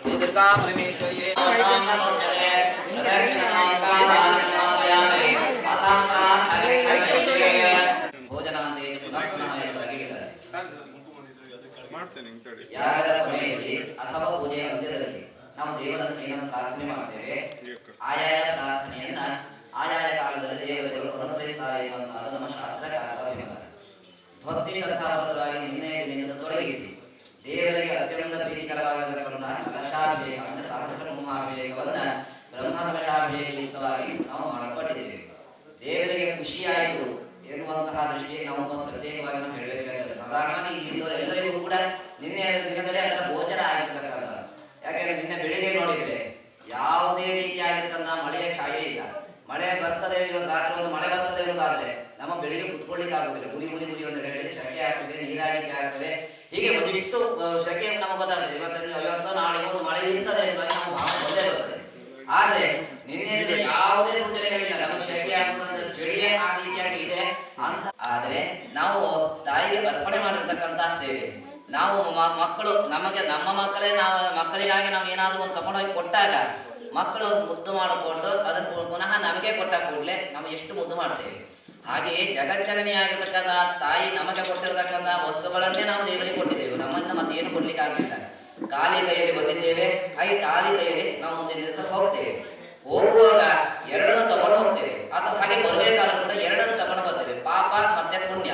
दुर्गा परमेश्वर्ये ಯಾಗದ ಕೊನೆಯಲ್ಲಿ ಅಥವಾ ಪೂಜೆಯ ಅಂತ್ಯದಲ್ಲಿ ನಾವು ದೇವರನ್ನು ಏನನ್ನು ಪ್ರಾರ್ಥನೆ ಮಾಡ್ತೇವೆ, ಆಯಾಯ ಪ್ರಾರ್ಥನೆಯನ್ನ ಆಯಾಯ ಕಾಲದಲ್ಲಿ ದೇವರುಗಳು ಪುನರ್ವಹಿಸುತ್ತಾರೆ ಎನ್ನುವಂತಹ ನಮ್ಮ ಶಾಸ್ತ್ರ ಅಭಿಮತ. ಭಕ್ತಿ ಶ್ರದ್ಧಾಪರವಾಗಿ ನಿನ್ನೆಯ ದಿನದಿಂದ ತೊಡಗಿಸಿ ದೇವರಿಗೆ ಅತ್ಯಂತ ಪ್ರೀತಿಕರವಾಗಿರತಕ್ಕಂತಹ ಕಲಶಾಭಿಷೇಕ ಅಂದರೆ ಸಹಸ್ರ ಕುಂಭಾಭಿಷೇಕವನ್ನ ಬ್ರಹ್ಮ ಕಲಶಾಭಿಷೇಕಯುಕ್ತವಾಗಿ ನಾವು ಮಾಡಲ್ಪಟ್ಟಿದ್ದೇವೆ. ದೇವರಿಗೆ ಖುಷಿಯಾಯಿತು ಎನ್ನುವಂತಹ ದೃಷ್ಟಿಯಲ್ಲಿ ನಾವು ಪ್ರತ್ಯೇಕವಾಗಿ ನಾವು ಹೇಳಬೇಕಾಗ್ತದೆ. ಸಾಧಾರಣವಾಗಿ ಇಲ್ಲಿದ್ದವರು ಎಲ್ಲರಿಗೂ ಕೂಡ ನಿನ್ನೆಯ ದಿನದಲ್ಲಿ ಅದರ ಗೋಚರ ಆಗಿರ್ತಕ್ಕಂಥ. ಯಾಕೆಂದ್ರೆ ನಿನ್ನೆ ಬೆಳಿಗ್ಗೆ ನೋಡಿದ್ರೆ ಯಾವುದೇ ರೀತಿಯಾಗಿರ್ತಕ್ಕಂತಹ ಮಳೆಯ ಛಾಯೆ ಇಲ್ಲ. ಮಳೆ ಬರ್ತದೆ, ರಾತ್ರಿ ಒಂದು ಮಳೆ ಬರ್ತದೆ ಅನ್ನೋದಾದ್ರೆ ನಮ್ಮ ಬೆಳಿಗ್ಗೆ ಕುತ್ಕೊಳ್ಳಿಕ್ಕೆ ಆಗುದಿಲ್ಲ. ಗುರಿ ಗುರಿ ಗುರಿ ಒಂದು ಹೇಳಿ ಸೆಕೆ ಆಗ್ತದೆ, ನೀರಾಡಿಕೆ ಆಗ್ತದೆ. ಹೀಗೆ ಒಂದಿಷ್ಟು ಸೆಕೆಯನ್ನು ನಮಗೆ ಗೊತ್ತಾಗ್ತದೆ. ಇವತ್ತು ನಾಳೆ ಒಂದು ಮಳೆ ಇರ್ತದೆ ಎಂಬುದಾಗಿ ನಾವು ಭಾವ ಬಂದೇ ಬರ್ತದೆ. ಆದ್ರೆ ನಿನ್ನೆ ಯಾವುದೇ ಸೂಚನೆಗಳಿಲ್ಲ ನಮಗೆ ಸೆಕೆ ಆಗುವುದಂತ ಚಳಿಯೇ ಆ ರೀತಿಯಾಗಿ ಇದೆ ಅಂತ. ಆದ್ರೆ ನಾವು ತಾಯಿಗೆ ಅರ್ಪಣೆ ಮಾಡಿರ್ತಕ್ಕಂತಹ ಸೇವೆ, ನಾವು ಮಕ್ಕಳು ನಮಗೆ ನಮ್ಮ ಮಕ್ಕಳೇ ನಾವು ಮಕ್ಕಳಿಗಾಗಿ ನಾವು ಏನಾದರೂ ಒಂದು ತಗೊಂಡೋಗಿ ಕೊಟ್ಟಾಗ ಮಕ್ಕಳು ಮುದ್ದು ಮಾಡಿಕೊಂಡು ಅದನ್ನು ಪುನಃ ನಮಗೆ ಕೊಟ್ಟ ಕೂಡಲೇ ನಾವು ಎಷ್ಟು ಮುದ್ದು ಮಾಡ್ತೇವೆ. ಹಾಗೆಯೇ ಜಗಜ್ಜನನಿಯಾಗಿರ್ತಕ್ಕಂಥ ತಾಯಿ ನಮಗೆ ಕೊಟ್ಟಿರತಕ್ಕಂಥ ವಸ್ತುಗಳನ್ನೇ ನಾವು ದೇವರಿಗೆ ಕೊಟ್ಟಿದ್ದೇವೆ. ನಮ್ಮಿಂದ ಮತ್ತೆ ಏನು ಕೊಡ್ಲಿಕ್ಕೆ ಆಗಲಿಲ್ಲ. ಖಾಲಿ ಕೈಯಲ್ಲಿ ಬಂದಿದ್ದೇವೆ, ಹಾಗೆ ಖಾಲಿ ಕೈಯಲ್ಲಿ ನಾವು ಮುಂದಿನ ದಿವಸ ಹೋಗ್ತೇವೆ. ಹೋಗುವಾಗ ಎರಡನ್ನು ತಗೊಂಡು ಹೋಗ್ತೇವೆ, ಅಥವಾ ಹಾಗೆ ಬರಬೇಕಾದ್ರೂ ಕೂಡ ಎರಡನ್ನು ತಗೊಂಡು ಬರ್ತೇವೆ. ಪಾಪ ಮತ್ತೆ ಪುಣ್ಯ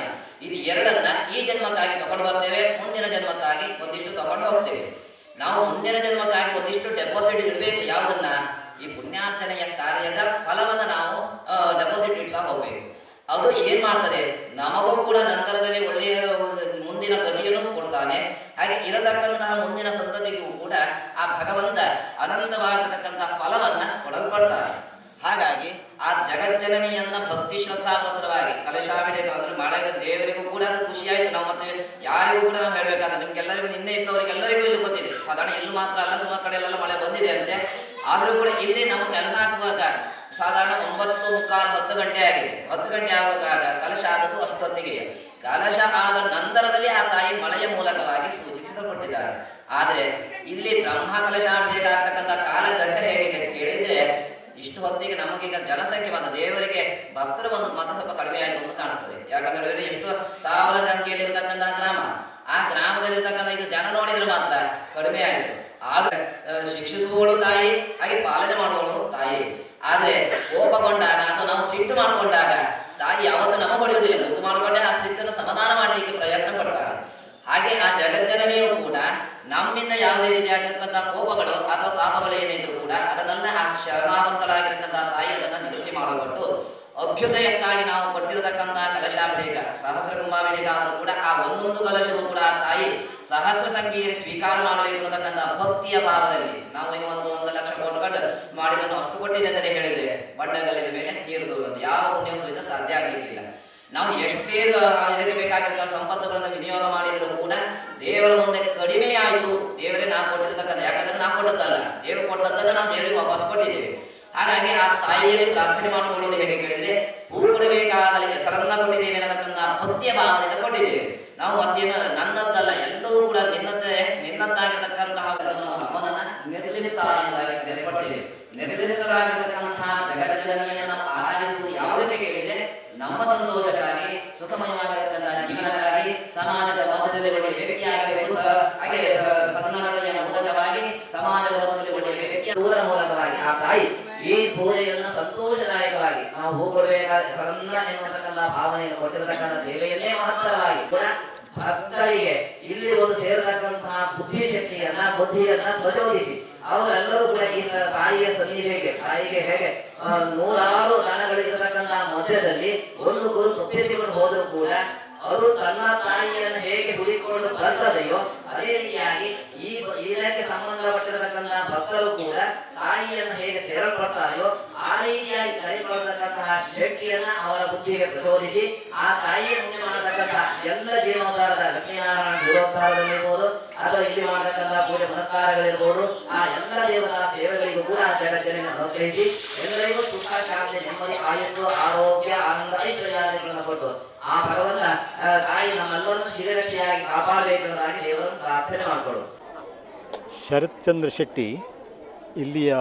ಇದು ಎರಡನ್ನ ಈ ಜನ್ಮಕ್ಕಾಗಿ ತಗೊಂಡು ಬರ್ತೇವೆ, ಮುಂದಿನ ಜನ್ಮಕ್ಕಾಗಿ ಒಂದಿಷ್ಟು ತಗೊಂಡು ಹೋಗ್ತೇವೆ. ನಾವು ಮುಂದಿನ ಜನ್ಮಕ್ಕಾಗಿ ಒಂದಿಷ್ಟು ಡೆಪಾಸಿಟ್ ಇಡಬೇಕು. ಯಾವುದನ್ನ? ಈ ಪುಣ್ಯಾರ್ಚನೆಯ ಕಾರ್ಯದ ಫಲವನ್ನ ನಾವು ಡೆಪಾಸಿಟ್ ಇಡ್ತಾ ಹೋಗ್ಬೇಕು. ಅದು ಏನ್ ಮಾಡ್ತದೆ, ನಮಗೂ ಕೂಡ ನಂತರದಲ್ಲಿ ಒಳ್ಳೆಯ ಮುಂದಿನ ಗತಿಯನ್ನು ಕೊಡ್ತಾನೆ. ಹಾಗೆ ಇರತಕ್ಕಂತಹ ಮುಂದಿನ ಸಂತತಿಗೂ ಕೂಡ ಆ ಭಗವಂತ ಅನಂತವಾಗಿರತಕ್ಕಂತಹ ಫಲವನ್ನ ಕೊಡಲ್ಪಡ್ತಾನೆ. ಹಾಗಾಗಿ ಆ ಜಗಜ್ಜನನಿಯನ್ನ ಭಕ್ತಿ ಶ್ರದ್ಧಾಪ್ರತರವಾಗಿ ಕಲಶಾಭಿಷೇಕ ಅಂದ್ರೆ ಮಾಡಾಗ ದೇವರಿಗೂ ಕೂಡ ಅದು ಖುಷಿ ಆಯ್ತು. ನಾವು ಮತ್ತೆ ಯಾರಿಗೂ ಕೂಡ ನಾವು ಹೇಳ್ಬೇಕಾದ್ರೆ ನಿಮ್ಗೆಲ್ಲರಿಗೂ ನಿನ್ನೆ ಇದ್ದವರಿಗೆಲ್ಲರಿಗೂ ಇಲ್ಲಿ ಗೊತ್ತಿದೆ. ಸಾಧಾರಣ ಎಲ್ಲೂ ಮಾತ್ರ ಅಲ್ಲ, ಸುಮಾರು ಕಡೆ ಎಲ್ಲ ಮಳೆ ಬಂದಿದೆ ಅಂತೆ. ಆದ್ರೂ ಕೂಡ ಇಲ್ಲಿ ನಮ್ಮ ಕೆಲಸ ಆಗುವಾಗ ಸಾಧಾರಣ 9:45 10 ಗಂಟೆ ಆಗಿದೆ. 10 ಗಂಟೆ ಆಗುವಾಗ ಕಲಶ ಆದದ್ದು ಅಷ್ಟೊತ್ತಿಗೆ. ಕಲಶ ಆದ ನಂತರದಲ್ಲಿ ಆ ತಾಯಿ ಮಳೆಯ ಮೂಲಕವಾಗಿ ಸೂಚಿಸಲ್ಪಟ್ಟಿದ್ದಾರೆ. ಆದ್ರೆ ಇಲ್ಲಿ ಬ್ರಹ್ಮ ಕಲಶಾಭಿಷೇಕ ಆಗ್ತಕ್ಕಂಥ ಕಾಲಘಟ್ಟ ಹೇಗಿದೆ ಕೇಳಿದ್ರೆ, ಇಷ್ಟು ಹೊತ್ತಿಗೆ ನಮಗೀಗ ಜನಸಂಖ್ಯೆ ಮತ್ತು ದೇವರಿಗೆ ಭಕ್ತರು ಒಂದು ಮತ ಸ್ವಲ್ಪ ಕಡಿಮೆ ಆಯ್ತು ಅಂತ ಕಾಣಿಸ್ತದೆ. ಯಾಕಂದ್ರೆ ಎಷ್ಟು ಸಾವಿರ ಸಂಖ್ಯೆಯಲ್ಲಿ ಇರತಕ್ಕಂಥ ಗ್ರಾಮ, ಆ ಗ್ರಾಮದಲ್ಲಿರ್ತಕ್ಕಂಥ ಈಗ ಜನ ನೋಡಿದ್ರೆ ಮಾತ್ರ ಕಡಿಮೆ ಆಯ್ತು. ಆದ್ರೆ ಶಿಕ್ಷಿಸುವವಳು ತಾಯಿ, ಹಾಗೆ ಪಾಲನೆ ಮಾಡುವವಳು ತಾಯಿ. ಆದ್ರೆ ಕೋಪಗೊಂಡಾಗ ಅಥವಾ ನಾವು ಸಿಟ್ಟು ಮಾಡಿಕೊಂಡಾಗ ತಾಯಿ ಯಾವತ್ತೂ ನಮಗೆ ಹೊಡೆಯುವುದಿಲ್ಲ. ಮುದ್ದು ಮಾಡಿಕೊಂಡೆ ಆ ಸಿಟ್ಟನ್ನು ಸಮಾಧಾನ ಮಾಡಲಿಕ್ಕೆ ಪ್ರಯತ್ನ ಪಡ್ತಾರೆ. ಹಾಗೆ ಆ ಜಗಜ್ಜನನಿಯೂ ಕೂಡ ನಮ್ಮಿಂದ ಯಾವುದೇ ರೀತಿಯಾಗಿರ್ತಕ್ಕಂಥ ಕೋಪಗಳು ಅಥವಾ ತಾಪಗಳು ಏನಿದ್ರು ಕೂಡ ಅದನ್ನೆಲ್ಲ ಆ ಕ್ಷಮಾವಂತಳಾಗಿರ್ತಕ್ಕಂತಹ ತಾಯಿ ಅದನ್ನ ನಿವೃತ್ತಿ ಮಾಡಲ್ಪಟ್ಟು ಅಭ್ಯುದಯಕ್ಕಾಗಿ ನಾವು ಕೊಟ್ಟಿರತಕ್ಕಂತಹ ಕಲಶಾಭಿಷೇಕ ಸಹಸ್ರ ಕುಂಭಾಭಿಷೇಕ ಆದರೂ ಕೂಡ ಆ ಒಂದೊಂದು ಕಲಶವೂ ಕೂಡ ಆ ತಾಯಿ ಸಹಸ್ರ ಸಂಖ್ಯೆಯಲ್ಲಿ ಸ್ವೀಕಾರ ಮಾಡಬೇಕು ಅನ್ನತಕ್ಕಂಥ ಭಕ್ತಿಯ ಭಾವದಲ್ಲಿ ನಾವು ಈಗ 1 ಲಕ್ಷ ಕೊಟ್ಕೊಂಡು ಮಾಡಿದನ್ನು ಅಷ್ಟು ಕೊಟ್ಟಿದೆ ಅಂತ ಹೇಳಿದ್ರೆ ಬಂಡಗಲ್ಲಿನ ಮೇಲೆ ನೀರು ಸುರಿದಂತೆ ಯಾವ ಪುಣ್ಯವು ಸಹಿತ ಸಾಧ್ಯ ಆಗಲಿಕ್ಕಿಲ್ಲ. ನಾವು ಎಷ್ಟೇ ಇದಕ್ಕೆ ಬೇಕಾಗಿರುವ ಸಂಪತ್ತುಗಳನ್ನು ವಿನಿಯೋಗ ಮಾಡಿದರೂ ಕೂಡ ದೇವರ ಮುಂದೆ ಕಡಿಮೆ ಆಯಿತು. ದೇವರೇ ನಾವು ಕೊಟ್ಟಿರ್ತಕ್ಕಂಥ, ಯಾಕಂದ್ರೆ ನಾವು ಕೊಟ್ಟದ್ದಲ್ಲ, ದೇವರು ಕೊಟ್ಟದ್ದನ್ನು ನಾವು ದೇವರಿಗೆ ವಾಪಸ್ ಕೊಟ್ಟಿದ್ದೇವೆ. ಹಾಗಾಗಿ ಆ ತಾಯಿಯಲ್ಲಿ ಪ್ರಾರ್ಥನೆ ಮಾಡಿಕೊಳ್ಳುವುದು ಹೇಗೆ ಕೇಳಿದ್ರೆ, ಹೂ ಕೊಡಬೇಕಾದ ಹೆಸರನ್ನ ಕೊಟ್ಟಿದ್ದೇವೆ ಅನ್ನತಕ್ಕಂಥ ಭಕ್ತಿಯ ಭಾವದಿಂದ ಕೊಟ್ಟಿದ್ದೇವೆ. ನಾವು ಮತ್ತೇನು ನನ್ನದ್ದಲ್ಲ, ಎಲ್ಲವೂ ಕೂಡ ನಿನ್ನದ್ದಾಗಿರತಕ್ಕಂತಹ ಅಮ್ಮನನ್ನ ನಿರ್ಲಿಪ್ತ ಅನ್ನೋದಾಗಿ ಕರೆಯಲ್ಪಟ್ಟಿದೆ. ನಿರ್ಲಿಪ್ತರಾಗಿರತಕ್ಕಂತಹ ಜಗಜ್ಜನನಿಯನ್ನು ನಾವು ಆರಾಧಿಸುವುದು ಯಾವುದಕ್ಕೆ ಕೇಳಿದೆ? ನಮ್ಮ ಸಂತೋಷಕ್ಕಾಗಿ, ಸುಖಮಯವಾಗಿರತಕ್ಕಂತಹ ಜೀವನಕ್ಕಾಗಿ, ಸಮಾಜದ ಮಧ್ಯದಲ್ಲಿ ಒಳ್ಳೆಯ ವ್ಯಕ್ತಿಯಾಗಬೇಕು, ಹಾಗೆ ಸನ್ನಡತೆಯ ಮೂಲಕವಾಗಿ ಸಮಾಜದ ಮಧ್ಯದಲ್ಲಿ ಒಳ್ಳೆಯ ವ್ಯಕ್ತಿಯ ಮೂಲಕವಾಗಿ ಆ ತಾಯಿ ಈ ಪೂಜೆಯನ್ನು ಸಂತೋಷದಾಯಕವಾಗಿ ನಾವು ಹೋಗಬೇಕಾದ ಸಣ್ಣ ಎನ್ನುವಂತಹ ಭಾವನೆಯನ್ನು ಕೊಟ್ಟಿರತಕ್ಕಂಥ ದೇವೆಯನ್ನೇ ಮಹತ್ತರವಾಗಿ ಭಕ್ತರಿಗೆ ಇಲ್ಲಿ ಒಂದು ಸೇರಿದ ಬುದ್ಧಿಯನ್ನ ಪ್ರಚೋದಿಸಿ ಅವರೆಲ್ಲರೂ ಕೂಡ ಈ ತಾಯಿಯ ಸನ್ನಿಧಿಗೆ ತಾಯಿಗೆ ಹೇಗೆ ನೂರಾರು ದನಗಳಿರತಕ್ಕಂತಹ ಮಧ್ಯದಲ್ಲಿ ಒಂದು ಗುರು ತಪ್ಪಿಸಿಕೊಂಡು ಹೋದರೂ ಕೂಡ ಅವರು ತನ್ನ ತಾಯಿಯನ್ನು ಹೇಗೆ ಹುಡುಕಿಕೊಂಡು ಬರ್ತದೆಯೋ ಅದೇ ರೀತಿಯಾಗಿ ಇದಕ್ಕೆ ಸಂಬಂಧಪಟ್ಟಿರತಕ್ಕಂತಹ ಭಕ್ತರು ಕೂಡ ತಾಯಿಯನ್ನು ಹೇಗೆ ತೆರಲ್ಪಡ್ತಾರೆಯೋ ಆ ರೀತಿಯಾಗಿ ಕರೆಪಡತಕ್ಕಂತಹ ಶಕ್ತಿಯನ್ನ ಅವರ ಬುದ್ಧಿಗೆ ಪ್ರಚೋದಿಸಿ ಆ ತಾಯಿಯ ಮುಂದೆ ಮಾಡತಕ್ಕಂತಹ ಎಲ್ಲ ಜೀವನೋದ್ಧಾರದ ಲಕ್ಷ್ಮೀನಾರಾಯಣ ಜೀವೋದ್ಧಾರದಲ್ಲಿರ್ಬೋದು ಅಥವಾ ಇಲ್ಲಿ ಮಾಡತಕ್ಕಂತಹ ಪೂಜೆ ಪುನಸ್ಕಾರಗಳಿರ್ಬೋದು ಆ ಎಲ್ಲ ದೇವತಾ ಸೇವೆಗಳಿಗೂ ಕೂಡ ಜಗತ್ತಿನ ಅನುಗ್ರಹಿಸಿ ಎಲ್ಲರಿಗೂ ಸುಖ ಶಾಂತಿ ನೆಮ್ಮದಿ ಆಯುಸ್ಸು ಆರೋಗ್ಯ ಆನಂದ ಐಶ್ವರ್ಯಾದಿಗಳನ್ನು ಕೊಟ್ಟು ಆ ಭಗವಂತ ತಾಯಿ ನಮ್ಮೆಲ್ಲರನ್ನು ಶಿರಗಟ್ಟಿಯಾಗಿ ಕಾಪಾಡಬೇಕೆಂಬುದಾಗಿ ದೇವರನ್ನು ಪ್ರಾರ್ಥನೆ ಮಾಡಿಕೊಳ್ಳು. ಶರತ್ ಚಂದ್ರ ಶೆಟ್ಟಿ ಇಲ್ಲಿಯ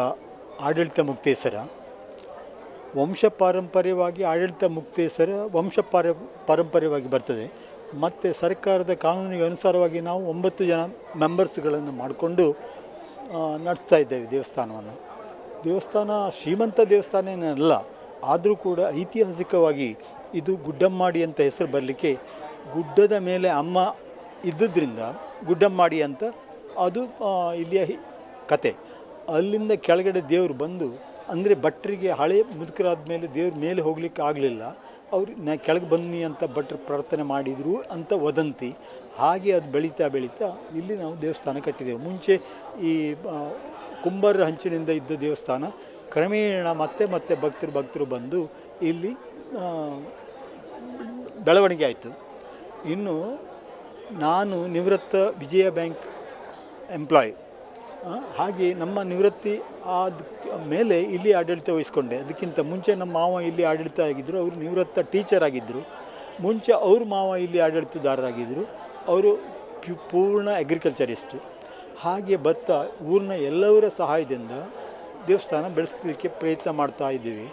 ಆಡಳಿತ ಮುಕ್ತೇಸರ. ಪಾರಂಪರ್ಯವಾಗಿ ಆಡಳಿತ ಮುಕ್ತೇಸರ ಪಾರಂಪರ್ಯವಾಗಿ ಬರ್ತದೆ. ಮತ್ತು ಸರ್ಕಾರದ ಕಾನೂನಿಗೆ ಅನುಸಾರವಾಗಿ ನಾವು 9 ಜನ ಮೆಂಬರ್ಸ್ಗಳನ್ನು ಮಾಡಿಕೊಂಡು ನಡೆಸ್ತಾ ಇದ್ದೇವೆ ದೇವಸ್ಥಾನವನ್ನು. ದೇವಸ್ಥಾನ ಶ್ರೀಮಂತ ದೇವಸ್ಥಾನ ಏನಲ್ಲ, ಆದರೂ ಕೂಡ ಐತಿಹಾಸಿಕವಾಗಿ ಇದು ಗುಡ್ಡಮ್ಮಾಡಿ ಅಂತ ಹೆಸರು ಬರಲಿಕ್ಕೆ ಗುಡ್ಡದ ಮೇಲೆ ಅಮ್ಮ ಇದ್ದುದರಿಂದ ಗುಡ್ಡಮ್ಮಾಡಿ ಅಂತ ಅದು ಇಲ್ಲಿಯ ಕತೆ. ಅಲ್ಲಿಂದ ಕೆಳಗಡೆ ದೇವರು ಬಂದು, ಅಂದರೆ ಭಟ್ರಿಗೆ ಹಳೆ ಮುದುಕರಾದ ಮೇಲೆ ದೇವ್ರ ಮೇಲೆ ಹೋಗ್ಲಿಕ್ಕೆ ಆಗಲಿಲ್ಲ, ಅವ್ರು ಕೆಳಗೆ ಬನ್ನಿ ಅಂತ ಭಟ್ರು ಪ್ರಾರ್ಥನೆ ಮಾಡಿದರು ಅಂತ ವದಂತಿ. ಹಾಗೆ ಅದು ಬೆಳೀತಾ ಇಲ್ಲಿ ನಾವು ದೇವಸ್ಥಾನ ಕಟ್ಟಿದೆವು. ಮುಂಚೆ ಈ ಕುಂಬಾರರ ಹಂಚಿನಿಂದ ಇದ್ದ ದೇವಸ್ಥಾನ ಕ್ರಮೇಣ ಮತ್ತೆ ಭಕ್ತರು ಬಂದು ಇಲ್ಲಿ ಬೆಳವಣಿಗೆ ಆಯಿತು. ಇನ್ನು ನಾನು ನಿವೃತ್ತ ವಿಜಯ ಬ್ಯಾಂಕ್ ಎಂಪ್ಲಾಯ್. ಹಾಗೆ ನಮ್ಮ ನಿವೃತ್ತಿ ಆದ ಮೇಲೆ ಇಲ್ಲಿ ಆಡಳಿತ ವಹಿಸ್ಕೊಂಡೆ. ಅದಕ್ಕಿಂತ ಮುಂಚೆ ನಮ್ಮ ಮಾವ ಇಲ್ಲಿ ಆಡಳಿತ ಆಗಿದ್ದರು, ಅವರು ನಿವೃತ್ತ ಟೀಚರ್ ಆಗಿದ್ದರು. ಮುಂಚೆ ಅವ್ರ ಮಾವ ಇಲ್ಲಿ ಆಡಳಿತದಾರರಾಗಿದ್ದರು, ಅವರು ಪೂರ್ಣ ಅಗ್ರಿಕಲ್ಚರಿಸ್ಟು. ಹಾಗೆ ಊರಿನ ಎಲ್ಲವರ ಸಹಾಯದಿಂದ ದೇವಸ್ಥಾನ ಬೆಳೆಸಲಿಕ್ಕೆ ಪ್ರಯತ್ನ ಮಾಡ್ತಾ ಇದ್ದೀವಿ.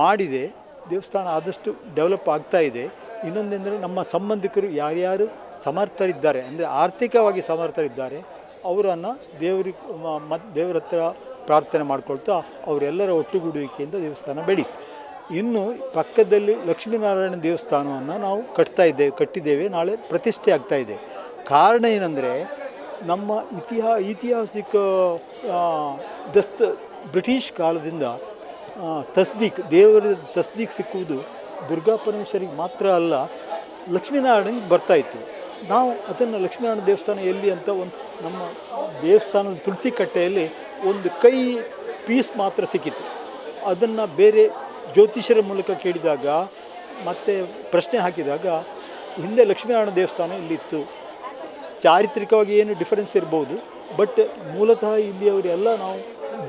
ಮಾಡಿದೆ, ದೇವಸ್ಥಾನ ಆದಷ್ಟು ಡೆವಲಪ್ ಆಗ್ತಾ ಇದೆ. ಇನ್ನೊಂದೆಂದರೆ ನಮ್ಮ ಸಂಬಂಧಿಕರು ಯಾರ್ಯಾರು ಸಮರ್ಥರಿದ್ದಾರೆ, ಅಂದರೆ ಆರ್ಥಿಕವಾಗಿ ಸಮರ್ಥರಿದ್ದಾರೆ, ಅವರನ್ನು ದೇವರ ಹತ್ರ ಪ್ರಾರ್ಥನೆ ಮಾಡ್ಕೊಳ್ತಾ ಅವರೆಲ್ಲರ ಒಟ್ಟುಗೂಡುವಿಕೆಯಿಂದ ದೇವಸ್ಥಾನ ಬೆಳೀತು. ಇನ್ನು ಪಕ್ಕದಲ್ಲಿ ಲಕ್ಷ್ಮೀನಾರಾಯಣ ದೇವಸ್ಥಾನವನ್ನು ನಾವು ಕಟ್ಟಿದ್ದೇವೆ. ನಾಳೆ ಪ್ರತಿಷ್ಠೆ ಆಗ್ತಾಯಿದೆ. ಕಾರಣ ಏನಂದರೆ ನಮ್ಮ ಐತಿಹಾಸಿಕ ಬ್ರಿಟಿಷ್ ಕಾಲದಿಂದ ದೇವರ ತಸ್ದೀಕ್ ಸಿಕ್ಕುವುದು ದುರ್ಗಾ ಪರಮೇಶ್ವರಿಗೆ ಮಾತ್ರ ಅಲ್ಲ, ಲಕ್ಷ್ಮೀನಾರಾಯಣನಿಗೆ ಬರ್ತಾಯಿತ್ತು. ನಾವು ಅದನ್ನು ಲಕ್ಷ್ಮೀನಾರಾಯಣ ದೇವಸ್ಥಾನ ಎಲ್ಲಿ ಅಂತ ನಮ್ಮ ದೇವಸ್ಥಾನದ ತುಳಸಿ ಕಟ್ಟೆಯಲ್ಲಿ ಒಂದು ಕೈ ಪೀಸ್ ಮಾತ್ರ ಸಿಕ್ಕಿತು. ಅದನ್ನು ಬೇರೆ ಜ್ಯೋತಿಷ್ಯರ ಮೂಲಕ ಕೇಳಿದಾಗ ಮತ್ತು ಪ್ರಶ್ನೆ ಹಾಕಿದಾಗ ಹಿಂದೆ ಲಕ್ಷ್ಮೀನಾರಾಯಣ ದೇವಸ್ಥಾನ ಇಲ್ಲಿತ್ತು. ಚಾರಿತ್ರಿಕವಾಗಿ ಏನು ಡಿಫರೆನ್ಸ್ ಇರ್ಬೋದು, ಬಟ್ ಮೂಲತಃ ಇಲ್ಲಿಯವರೆಲ್ಲ ನಾವು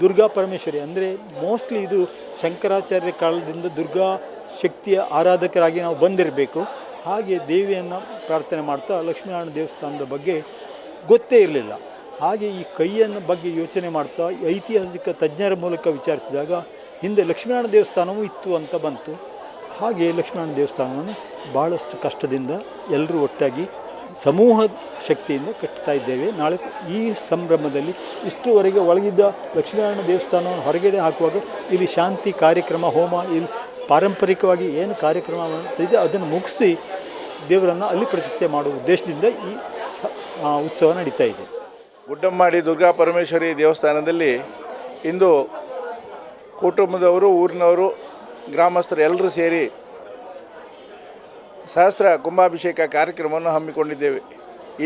ದುರ್ಗಾ ಪರಮೇಶ್ವರಿ, ಅಂದರೆ ಮೋಸ್ಟ್ಲಿ ಇದು ಶಂಕರಾಚಾರ್ಯ ಕಾಲದಿಂದ ದುರ್ಗಾ ಶಕ್ತಿಯ ಆರಾಧಕರಾಗಿ ನಾವು ಬಂದಿರಬೇಕು. ಹಾಗೆ ದೇವಿಯನ್ನು ಪ್ರಾರ್ಥನೆ ಮಾಡ್ತಾ ಲಕ್ಷ್ಮೀನಾರಾಯಣ ದೇವಸ್ಥಾನದ ಬಗ್ಗೆ ಗೊತ್ತೇ ಇರಲಿಲ್ಲ. ಹಾಗೆ ಈ ಕೈಯನ್ನು ಬಗ್ಗೆ ಯೋಚನೆ ಮಾಡ್ತಾ ಐತಿಹಾಸಿಕ ತಜ್ಞರ ಮೂಲಕ ವಿಚಾರಿಸಿದಾಗ ಹಿಂದೆ ಲಕ್ಷ್ಮೀನಾರಾಯಣ ದೇವಸ್ಥಾನವೂ ಇತ್ತು ಅಂತ ಬಂತು. ಹಾಗೆ ಲಕ್ಷ್ಮೀನಾರಾಯಣ ದೇವಸ್ಥಾನವನ್ನು ಭಾಳಷ್ಟು ಕಷ್ಟದಿಂದ ಎಲ್ಲರೂ ಒಟ್ಟಾಗಿ ಸಮೂಹ ಶಕ್ತಿಯಿಂದ ಕಟ್ತಾ ಇದ್ದೇವೆ. ನಾಳೆ ಈ ಸಂಭ್ರಮದಲ್ಲಿ ಇಷ್ಟುವರೆಗೆ ಒಳಗಿದ್ದ ಲಕ್ಷ್ಮೀನಾರಾಯಣ ದೇವಸ್ಥಾನವನ್ನು ಹೊರಗಡೆ ಹಾಕುವಾಗ ಇಲ್ಲಿ ಶಾಂತಿ ಕಾರ್ಯಕ್ರಮ, ಹೋಮ, ಇಲ್ಲಿ ಪಾರಂಪರಿಕವಾಗಿ ಏನು ಕಾರ್ಯಕ್ರಮ ಇದೆ ಅದನ್ನು ಮುಗಿಸಿ ದೇವರನ್ನು ಅಲ್ಲಿ ಪ್ರತಿಷ್ಠೆ ಮಾಡುವ ಉದ್ದೇಶದಿಂದ ಈ ಉತ್ಸವ ನಡೀತಾ ಇದೆ. ಗುಡ್ಡಮ್ಮಾಡಿ ದುರ್ಗಾ ಪರಮೇಶ್ವರಿ ದೇವಸ್ಥಾನದಲ್ಲಿ ಇಂದು ಕುಟುಂಬದವರು, ಊರಿನವರು, ಗ್ರಾಮಸ್ಥರು ಎಲ್ಲರೂ ಸೇರಿ ಸಹಸ್ರ ಕುಂಭಾಭಿಷೇಕ ಕಾರ್ಯಕ್ರಮವನ್ನು ಹಮ್ಮಿಕೊಂಡಿದ್ದೇವೆ.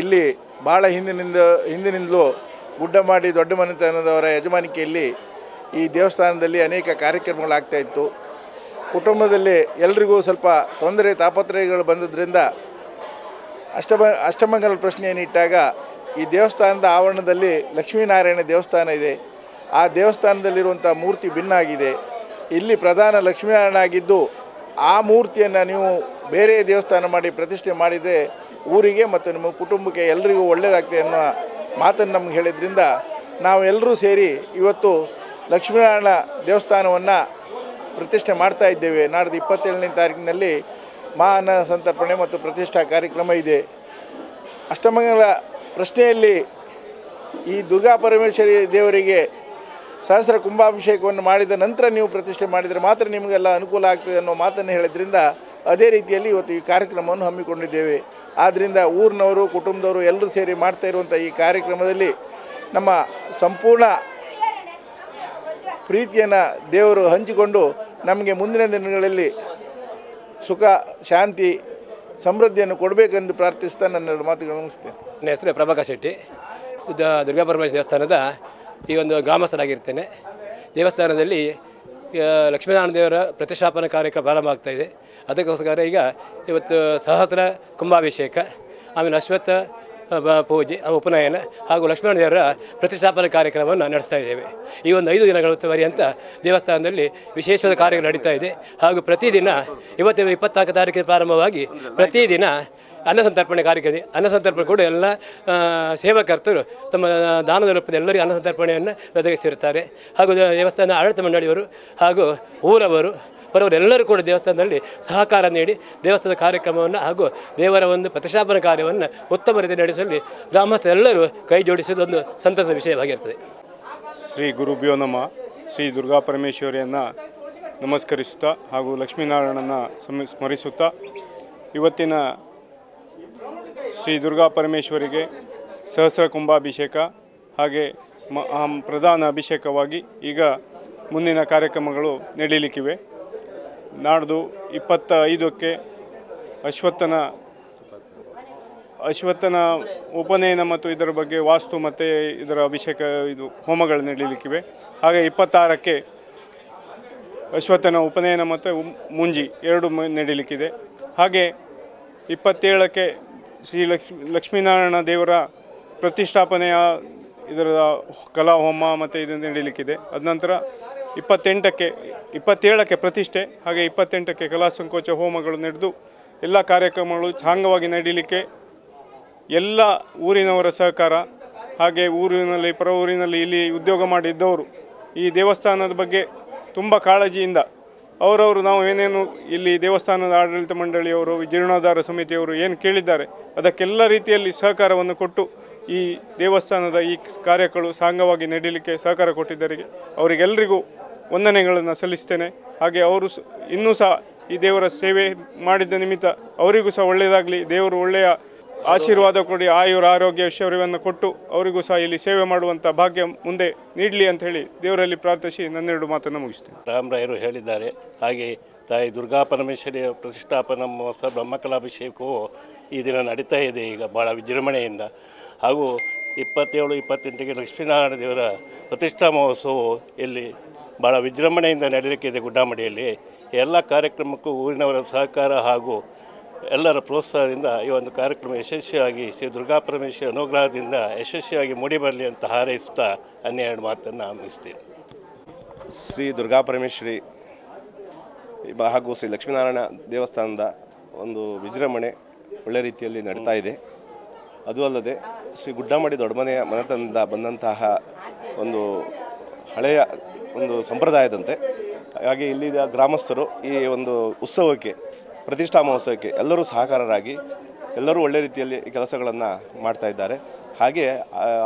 ಇಲ್ಲಿ ಭಾಳ ಹಿಂದಿನಿಂದಲೂ ಗುಡ್ಡಮ್ಮಾಡಿ ದೊಡ್ಡ ಮನೆತನದವರ ಯಜಮಾನಿಕೆಯಲ್ಲಿ ಈ ದೇವಸ್ಥಾನದಲ್ಲಿ ಅನೇಕ ಕಾರ್ಯಕ್ರಮಗಳಾಗ್ತಾಯಿತ್ತು. ಕುಟುಂಬದಲ್ಲಿ ಎಲ್ರಿಗೂ ಸ್ವಲ್ಪ ತೊಂದರೆ ತಾಪತ್ರಯಗಳು ಬಂದದ್ರಿಂದ ಅಷ್ಟಮಂಗಲ ಪ್ರಶ್ನೆಯನ್ನಿಟ್ಟಾಗ ಈ ದೇವಸ್ಥಾನದ ಆವರಣದಲ್ಲಿ ಲಕ್ಷ್ಮೀನಾರಾಯಣ ದೇವಸ್ಥಾನ ಇದೆ. ಆ ದೇವಸ್ಥಾನದಲ್ಲಿರುವಂಥ ಮೂರ್ತಿ ಭಿನ್ನ ಆಗಿದೆ. ಇಲ್ಲಿ ಪ್ರಧಾನ ಲಕ್ಷ್ಮೀನಾರಾಯಣ ಆಗಿದ್ದು ಆ ಮೂರ್ತಿಯನ್ನು ನೀವು ಬೇರೆ ದೇವಸ್ಥಾನ ಮಾಡಿ ಪ್ರತಿಷ್ಠೆ ಮಾಡಿದರೆ ಊರಿಗೆ ಮತ್ತು ನಿಮ್ಮ ಕುಟುಂಬಕ್ಕೆ ಎಲ್ರಿಗೂ ಒಳ್ಳೆಯದಾಗ್ತದೆ ಅನ್ನೋ ಮಾತನ್ನು ನಮ್ಗೆ ಹೇಳಿದ್ರಿಂದ ನಾವು ಎಲ್ಲರೂ ಸೇರಿ ಇವತ್ತು ಲಕ್ಷ್ಮೀನಾರಾಯಣ ದೇವಸ್ಥಾನವನ್ನು ಪ್ರತಿಷ್ಠೆ ಮಾಡ್ತಾ ಇದ್ದೇವೆ. ನಾಡ್ದು 27ನೇ ತಾರೀಕಿನಲ್ಲಿ ಮಹಾನ್ನ ಸಂತರ್ಪಣೆ ಮತ್ತು ಪ್ರತಿಷ್ಠಾ ಕಾರ್ಯಕ್ರಮ ಇದೆ. ಅಷ್ಟಮಂಗಲ ಪ್ರಶ್ನೆಯಲ್ಲಿ ಈ ದುರ್ಗಾ ಪರಮೇಶ್ವರಿ ದೇವರಿಗೆ ಸಹಸ್ರ ಕುಂಭಾಭಿಷೇಕವನ್ನು ಮಾಡಿದ ನಂತರ ನೀವು ಪ್ರತಿಷ್ಠೆ ಮಾಡಿದರೆ ಮಾತ್ರ ನಿಮಗೆಲ್ಲ ಅನುಕೂಲ ಆಗ್ತದೆ ಅನ್ನೋ ಮಾತನ್ನು ಹೇಳಿದ್ರಿಂದ ಅದೇ ರೀತಿಯಲ್ಲಿ ಇವತ್ತು ಈ ಕಾರ್ಯಕ್ರಮವನ್ನು ಹಮ್ಮಿಕೊಂಡಿದ್ದೇವೆ. ಆದ್ದರಿಂದ ಊರಿನವರು ಕುಟುಂಬದವರು ಎಲ್ಲರೂ ಸೇರಿ ಮಾಡ್ತಾ ಇರುವಂಥ ಈ ಕಾರ್ಯಕ್ರಮದಲ್ಲಿ ನಮ್ಮ ಸಂಪೂರ್ಣ ಪ್ರೀತಿಯನ್ನು ದೇವರು ಹಂಚಿಕೊಂಡು ನಮಗೆ ಮುಂದಿನ ದಿನಗಳಲ್ಲಿ ಸುಖ ಶಾಂತಿ ಸಮೃದ್ಧಿಯನ್ನು ಕೊಡಬೇಕೆಂದು ಪ್ರಾರ್ಥಿಸ್ತಾ ನನ್ನೆರಡು ಮಾತುಗಳನ್ನು ಮುಗಿಸ್ತೇನೆ. ನನ್ನ ಹೆಸರು ಪ್ರಭಾಕರ್ ಶೆಟ್ಟಿ. ದುರ್ಗಾಪರಮೇಶ್ವರಿ ದೇವಸ್ಥಾನದ ಈ ಒಂದು ಗ್ರಾಮಸ್ಥರಾಗಿರ್ತೇನೆ. ದೇವಸ್ಥಾನದಲ್ಲಿ ಲಕ್ಷ್ಮೀನಾರಾಯಣ ದೇವರ ಪ್ರತಿಷ್ಠಾಪನಾ ಕಾರ್ಯಕ್ರಮ ಪ್ರಾರಂಭ ಆಗ್ತಾಯಿದೆ. ಅದಕ್ಕೋಸ್ಕರ ಈಗ ಇವತ್ತು ಸಹಸ್ರ ಕುಂಭಾಭಿಷೇಕ, ಆಮೇಲೆ ಅಶ್ವತ್ಥ ಪೂಜೆ, ಉಪನಯನ ಹಾಗೂ ಲಕ್ಷ್ಮೀನಾರಾಯಣ ದೇವರ ಪ್ರತಿಷ್ಠಾಪನಾ ಕಾರ್ಯಕ್ರಮವನ್ನು ನಡೆಸ್ತಾ ಇದ್ದೇವೆ. ಈ ಒಂದು 5 ದಿನಗಳ ಪರ್ಯಂತ ದೇವಸ್ಥಾನದಲ್ಲಿ ವಿಶೇಷವಾದ ಕಾರ್ಯಗಳು ನಡೀತಾ ಇದೆ. ಹಾಗೂ ಪ್ರತಿದಿನ 24 ತಾರೀಕಿನ ಪ್ರಾರಂಭವಾಗಿ ಪ್ರತಿದಿನ ಅನ್ನಸಂತರ್ಪಣೆ ಕಾರ್ಯಕ್ರಮ, ಅನ್ನಸಂತರ್ಪಣೆ ಕೂಡ ಎಲ್ಲ ಸೇವಾಕರ್ತರು ತಮ್ಮ ದಾನದ ರೂಪದಲ್ಲಿ ಎಲ್ಲರಿಗೂ ಅನ್ನಸಂತರ್ಪಣೆಯನ್ನು ಒದಗಿಸಿರುತ್ತಾರೆ. ಹಾಗೂ ದೇವಸ್ಥಾನ ಆಡಳಿತ ಮಂಡಳಿಯವರು ಹಾಗೂ ಊರವರು ಬರೋರೆಲ್ಲರೂ ಕೂಡ ದೇವಸ್ಥಾನದಲ್ಲಿ ಸಹಕಾರ ನೀಡಿ ದೇವಸ್ಥಾನದ ಕಾರ್ಯಕ್ರಮವನ್ನು ಹಾಗೂ ದೇವರ ಒಂದು ಪ್ರತಿಷ್ಠಾಪನಾ ಕಾರ್ಯವನ್ನು ಉತ್ತಮ ರೀತಿಯಲ್ಲಿ ನಡೆಸಲು ಗ್ರಾಮಸ್ಥರೆಲ್ಲರೂ ಕೈ ಜೋಡಿಸುವುದು ಒಂದು ಸಂತಸದ ವಿಷಯವಾಗಿರ್ತದೆ. ಶ್ರೀ ಗುರುಭ್ಯೋ ನಮಃ. ಶ್ರೀ ದುರ್ಗಾ ಪರಮೇಶ್ವರಿಯನ್ನು ನಮಸ್ಕರಿಸುತ್ತಾ ಹಾಗೂ ಲಕ್ಷ್ಮೀನಾರಾಯಣನ ಸ್ಮರಿಸುತ್ತಾ ಇವತ್ತಿನ ಶ್ರೀ ದುರ್ಗಾ ಪರಮೇಶ್ವರಿಗೆ ಸಹಸ್ರ ಕುಂಭಾಭಿಷೇಕ ಹಾಗೆ ಪ್ರಧಾನ ಅಭಿಷೇಕವಾಗಿ ಈಗ ಮುಂದಿನ ಕಾರ್ಯಕ್ರಮಗಳು ನಡೆಯಲಿಕ್ಕಿವೆ. ನಾಡ್ದು 25ಕ್ಕೆ ಅಶ್ವತ್ಥನ ಉಪನಯನ ಮತ್ತು ಇದರ ಬಗ್ಗೆ ವಾಸ್ತು ಮತ್ತು ಇದರ ಅಭಿಷೇಕ ಹೋಮಗಳು ನಡೆಯಲಿಕ್ಕಿವೆ. ಹಾಗೆ 26ಕ್ಕೆ ಅಶ್ವತ್ಥನ ಉಪನಯನ ಮತ್ತು ಮುಂಜಿ 2 ನಡೆಯಲಿಕ್ಕಿದೆ. ಹಾಗೆ 27ಕ್ಕೆ ಶ್ರೀ ಲಕ್ಷ್ಮೀನಾರಾಯಣ ದೇವರ ಪ್ರತಿಷ್ಠಾಪನೆಯ ಇದರ ಕಲಾ ಹೋಮ ಮತ್ತು ಇದು ನಡೆಯಲಿಕ್ಕಿದೆ. ಅದ ನಂತರ 27ಕ್ಕೆ ಪ್ರತಿಷ್ಠೆ, ಹಾಗೆ 28ಕ್ಕೆ ಕಲಾ ಸಂಕೋಚ ಹೋಮಗಳು ನಡೆದು ಎಲ್ಲ ಕಾರ್ಯಕ್ರಮಗಳು ಸಾಂಗವಾಗಿ ನಡೀಲಿಕ್ಕೆ ಎಲ್ಲ ಊರಿನವರ ಸಹಕಾರ, ಹಾಗೆ ಊರಿನಲ್ಲಿ ಪರ ಊರಿನಲ್ಲಿ ಇಲ್ಲಿ ಉದ್ಯೋಗ ಮಾಡಿದ್ದವರು ಈ ದೇವಸ್ಥಾನದ ಬಗ್ಗೆ ತುಂಬ ಕಾಳಜಿಯಿಂದ ಅವರವರು ನಾವು ಏನೇನು ಇಲ್ಲಿ ದೇವಸ್ಥಾನದ ಆಡಳಿತ ಮಂಡಳಿಯವರು, ಜೀರ್ಣೋದ್ಧಾರ ಸಮಿತಿಯವರು ಏನು ಕೇಳಿದ್ದಾರೆ ಅದಕ್ಕೆಲ್ಲ ರೀತಿಯಲ್ಲಿ ಸಹಕಾರವನ್ನು ಕೊಟ್ಟು ಈ ದೇವಸ್ಥಾನದ ಈ ಕಾರ್ಯಗಳು ಸಾಂಗವಾಗಿ ನಡೀಲಿಕ್ಕೆ ಸಹಕಾರ ಕೊಟ್ಟಿದ್ದರಿಗೆ ಅವರಿಗೆಲ್ಲರಿಗೂ ವಂದನೆಗಳನ್ನು ಸಲ್ಲಿಸ್ತೇನೆ. ಹಾಗೆ ಅವರು ಇನ್ನೂ ಸಹ ಈ ದೇವರ ಸೇವೆ ಮಾಡಿದ್ದ ನಿಮಿತ್ತ ಅವರಿಗೂ ಸಹ ಒಳ್ಳೆಯದಾಗಲಿ, ದೇವರು ಒಳ್ಳೆಯ ಆಶೀರ್ವಾದ ಕೊಡಿ, ಆಯುರ ಆರೋಗ್ಯ ಐಶ್ವರ್ಯವನ್ನು ಕೊಟ್ಟು ಅವರಿಗೂ ಸಹ ಇಲ್ಲಿ ಸೇವೆ ಮಾಡುವಂಥ ಭಾಗ್ಯ ಮುಂದೆ ನೀಡಲಿ ಅಂತ ಹೇಳಿ ದೇವರಲ್ಲಿ ಪ್ರಾರ್ಥಿಸಿ ನನ್ನೆರಡು ಮಾತನ್ನು ಮುಗಿಸ್ತೇನೆ. ರಾಮರಾಯರು ಹೇಳಿದ್ದಾರೆ. ಹಾಗೆ ತಾಯಿ ದುರ್ಗಾ ಪರಮೇಶ್ವರಿಯ ಪ್ರತಿಷ್ಠಾಪನಾ ಮಹೋತ್ಸವ ಬ್ರಹ್ಮಕಲಾಭಿಷೇಕವು ಈ ದಿನ ನಡೀತಾ ಇದೆ ಈಗ ಭಾಳ ವಿಜೃಂಭಣೆಯಿಂದ. ಹಾಗೂ 27-28ಕ್ಕೆ ಲಕ್ಷ್ಮೀನಾರಾಯಣ ದೇವರ ಪ್ರತಿಷ್ಠಾ ಮಹೋತ್ಸವವು ಇಲ್ಲಿ ಭಾಳ ವಿಜೃಂಭಣೆಯಿಂದ ನಡೆಯಲಿಕ್ಕಿದೆ ಗುಡ್ಡಾಮಡಿಯಲ್ಲಿ. ಎಲ್ಲ ಕಾರ್ಯಕ್ರಮಕ್ಕೂ ಊರಿನವರ ಸಹಕಾರ ಹಾಗೂ ಎಲ್ಲರ ಪ್ರೋತ್ಸಾಹದಿಂದ ಈ ಒಂದು ಕಾರ್ಯಕ್ರಮ ಯಶಸ್ವಿಯಾಗಿ ಶ್ರೀ ದುರ್ಗಾ ಪರಮೇಶ್ವರಿ ಅನುಗ್ರಹದಿಂದ ಯಶಸ್ವಿಯಾಗಿ ಮೂಡಿಬರಲಿ ಅಂತ ಹಾರೈಸುತ್ತಾ 12 ಮಾತನ್ನು ಮುಗಿಸ್ತೀನಿ. ಶ್ರೀ ದುರ್ಗಾ ಪರಮೇಶ್ವರಿ ಹಾಗೂ ಶ್ರೀ ಲಕ್ಷ್ಮೀನಾರಾಯಣ ದೇವಸ್ಥಾನದ ಒಂದು ವಿಜೃಂಭಣೆ ಒಳ್ಳೆ ರೀತಿಯಲ್ಲಿ ನಡೀತಾ ಇದೆ. ಅದು ಅಲ್ಲದೆ ಶ್ರೀ ಗುಡ್ಡಾಮಡಿ ದೊಡ್ಡಮನೆಯ ಮನೆತನದಿಂದ ಬಂದಂತಹ ಒಂದು ಹಳೆಯ ಒಂದು ಸಂಪ್ರದಾಯದಂತೆ ಹಾಗೆ ಇಲ್ಲಿನ ಗ್ರಾಮಸ್ಥರು ಈ ಒಂದು ಉತ್ಸವಕ್ಕೆ, ಪ್ರತಿಷ್ಠಾ ಮಹೋತ್ಸವಕ್ಕೆ ಎಲ್ಲರೂ ಸಹಕಾರರಾಗಿ ಎಲ್ಲರೂ ಒಳ್ಳೆ ರೀತಿಯಲ್ಲಿ ಕೆಲಸಗಳನ್ನು ಮಾಡ್ತಾ ಇದ್ದಾರೆ. ಹಾಗೆ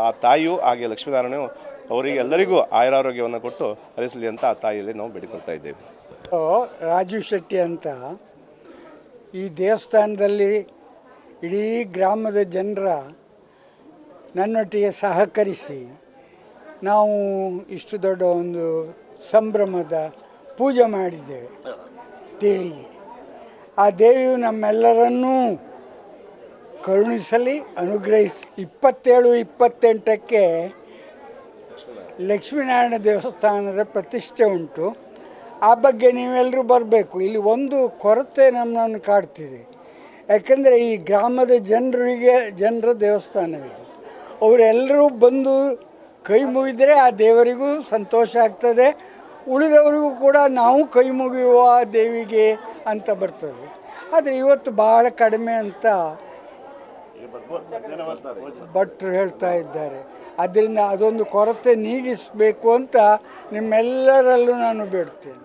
ಆ ತಾಯಿಯು ಹಾಗೆ ಲಕ್ಷ್ಮೀನಾರಾಯಣವು ಅವರಿಗೆ ಎಲ್ಲರಿಗೂ ಆಯುರಾರೋಗ್ಯವನ್ನು ಕೊಟ್ಟು ಹರಿಸಲಿ ಅಂತ ಆ ತಾಯಿಯಲ್ಲಿ ನಾವು ಬೇಡಿಕೊಳ್ತಾ ಇದ್ದೇವೆ. ರಾಜೀವ್ ಶೆಟ್ಟಿ ಅಂತ ಈ ದೇವಸ್ಥಾನದಲ್ಲಿ ಇಡೀ ಗ್ರಾಮದ ಜನರ ನನ್ನೊಟ್ಟಿಗೆ ಸಹಕರಿಸಿ ನಾವು ಇಷ್ಟು ದೊಡ್ಡ ಒಂದು ಸಂಭ್ರಮದ ಪೂಜೆ ಮಾಡಿದ್ದೇವೆ ದೇವಿಗೆ. ಆ ದೇವಿಯು ನಮ್ಮೆಲ್ಲರನ್ನೂ ಕರುಣಿಸಲಿ, ಅನುಗ್ರಹಿಸಿ. 27-28ಕ್ಕೆ ಲಕ್ಷ್ಮೀನಾರಾಯಣ ದೇವಸ್ಥಾನದ ಪ್ರತಿಷ್ಠೆ ಉಂಟು. ಆ ಬಗ್ಗೆ ನೀವೆಲ್ಲರೂ ಬರಬೇಕು. ಇಲ್ಲಿ ಒಂದು ಕೊರತೆ ನಮ್ಮನ್ನು ಕಾಡ್ತಿದೆ. ಯಾಕೆಂದರೆ ಈ ಗ್ರಾಮದ ಜನರ ದೇವಸ್ಥಾನ ಇದು. ಅವರೆಲ್ಲರೂ ಬಂದು ಕೈ ಮುಗಿದರೆ ಆ ದೇವರಿಗೂ ಸಂತೋಷ ಆಗ್ತದೆ, ಉಳಿದವರಿಗೂ ಕೂಡ ನಾವು ಕೈ ಮುಗಿಯುವ ದೇವಿಗೆ ಅಂತ ಬರ್ತದೆ. ಆದರೆ ಇವತ್ತು ಭಾಳ ಕಡಿಮೆ ಅಂತ ಭಟ್ರು ಹೇಳ್ತಾ ಇದ್ದಾರೆ. ಆದ್ದರಿಂದ ಅದೊಂದು ಕೊರತೆ ನೀಗಿಸಬೇಕು ಅಂತ ನಿಮ್ಮೆಲ್ಲರಲ್ಲೂ ನಾನು ಬೇಡ್ತೇನೆ.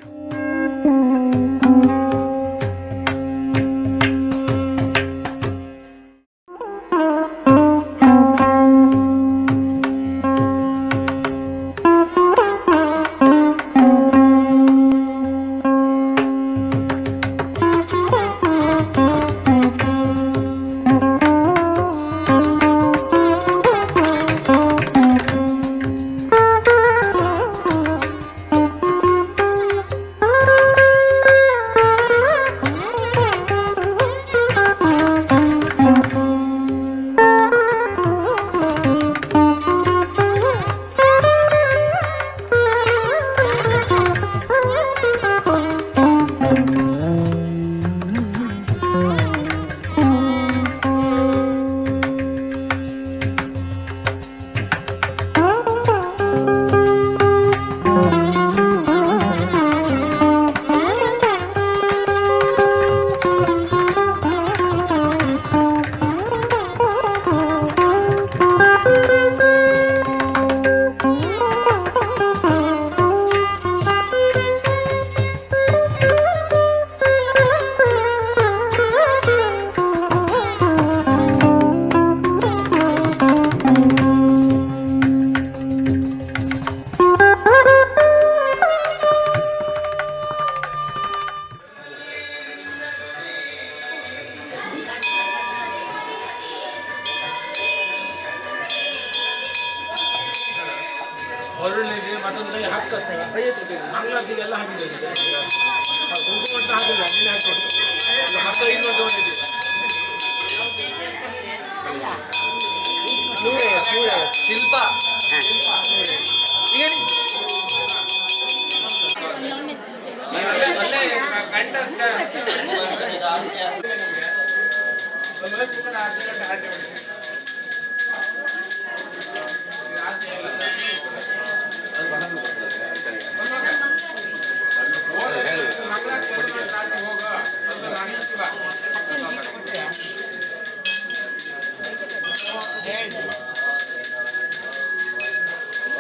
ಶಿಲ್ಪ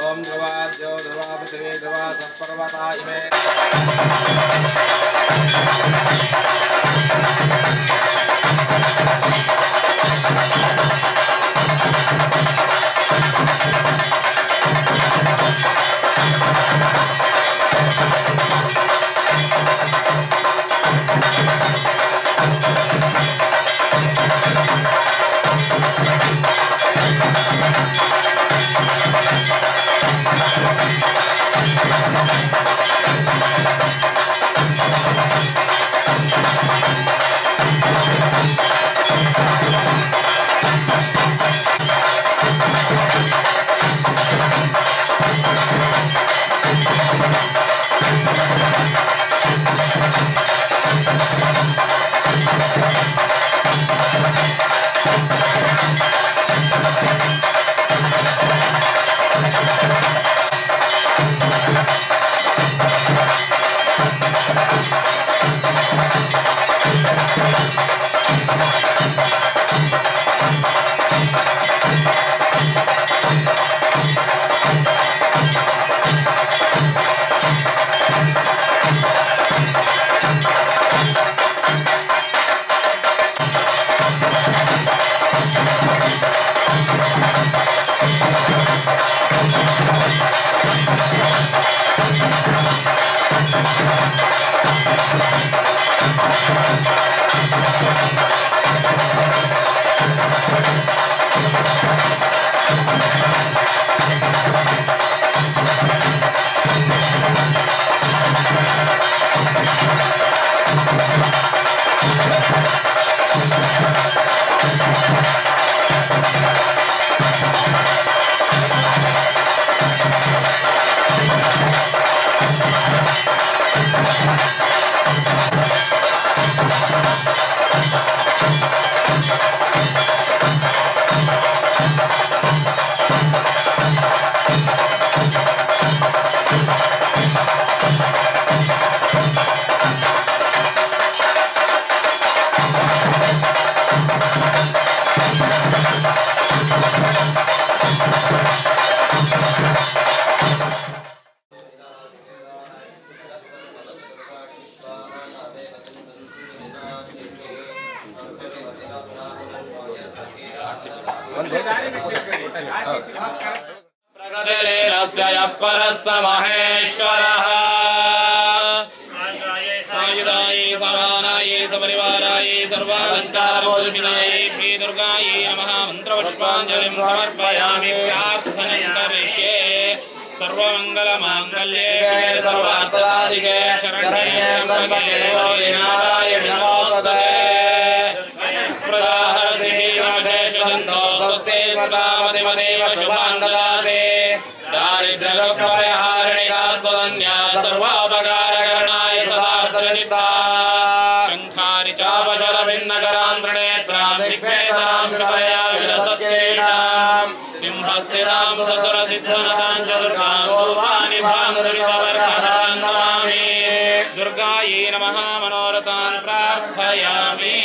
ओम ध्रुवाद्यो ध्रुवा पृथिवी ध्रुवा सपर्वता इमे प्रगतिलीनस्य यः परः स महेश्वरः सायुधायै समानायै सपरिवारायै सर्वालङ्कारभूषिणायै श्रीदुर्गायै नमः मन्त्रपुष्पाञ्जलिं समर्पयामि प्रार्थनां करिष्ये सर्वमङ्गलमाङ्गल्ये सर्वार्थसाधिके शरण्ये त्र्यम्बके गौरी नारायणि नमोस्तुते स्वस्ति सदामतिमदेव शुभान् ददाति दारिद्र्यदुःखपरिहारिणिका त्वदन्या सर्वोपकारकरणाय सदार्थचित्ता शङ्खारि चापशरभिन्नकरान् त्रिनेत्रां दिग्वेत्रां शुभया विलसत्क्रीडां सिंहस्थिरां ससुरसिद्धनतां च दुर्गां पूर्वाणि भानुरितवर्गदां नमामि दुर्गायै नमः मनोरथान् प्रार्थयामि